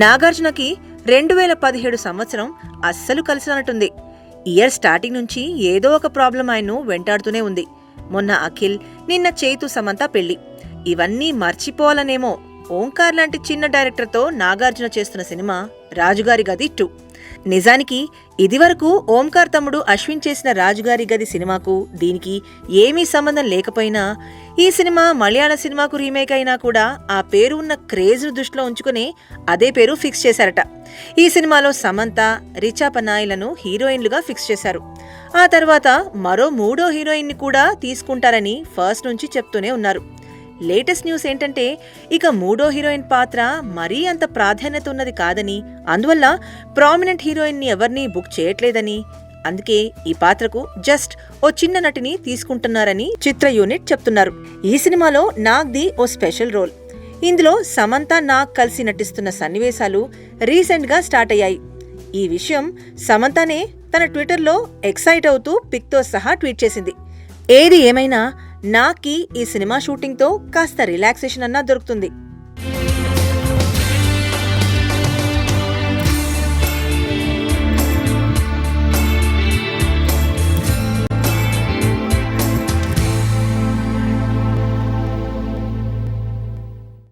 నాగార్జునకి 2017 సంవత్సరం అస్సలు కలిసినట్టుంది. Year starting నుంచి ఏదో ఒక ప్రాబ్లం ఆయన్ను వెంటాడుతూనే ఉంది. మొన్న అఖిల్, నిన్న చైతు సమంత పెళ్లి, ఇవన్నీ మర్చిపోవాలనేమో ఓంకార్ లాంటి చిన్న డైరెక్టర్తో నాగార్జున చేస్తున్న సినిమా రాజుగారి గది 2. నిజానికి ఇదివరకు ఓంకార్ తమ్ముడు అశ్విన్ చేసిన రాజుగారి గది సినిమాకు దీనికి ఏమీ సంబంధం లేకపోయినా ఈ సినిమా మలయాళ సినిమాకు రీమేక్ అయినా కూడా ఆ పేరు ఉన్న క్రేజ్ను దృష్టిలో ఉంచుకుని అదే పేరు ఫిక్స్ చేశారట. ఈ సినిమాలో సమంత, రిచా పనాయ్లను హీరోయిన్లుగా ఫిక్స్ చేశారు. ఆ తర్వాత మరో 3వ హీరోయిన్ని కూడా తీసుకుంటారని ఫస్ట్ నుంచి చెప్తూనే ఉన్నారు. లేటెస్ట్ న్యూస్ ఏంటంటే ఇక 3వ హీరోయిన్ పాత్ర మరీ అంత ప్రాధాన్యత ఉన్నది కాదని, అందువల్ల ప్రామినెంట్ హీరోయిన్ని ఎవరినీ బుక్ చేయట్లేదని, అందుకే ఈ పాత్రకు జస్ట్ ఓ చిన్న నటిని తీసుకుంటున్నారని చిత్ర యూనిట్ చెప్తున్నారు. ఈ సినిమాలో నాగ్ది ఓ స్పెషల్ రోల్. ఇందులో సమంత, నాగ్ కలిసి నటిస్తున్న సన్నివేశాలు రీసెంట్ గా స్టార్ట్ అయ్యాయి. ఈ విషయం సమంతనే తన ట్విట్టర్లో ఎక్సైట్ అవుతూ పిక్తో సహా ట్వీట్ చేసింది. ఏది ఏమైనా నాగ్కి ఈ సినిమా షూటింగ్తో కాస్త రిలాక్సేషన్ అన్నా దొరుకుతుంది.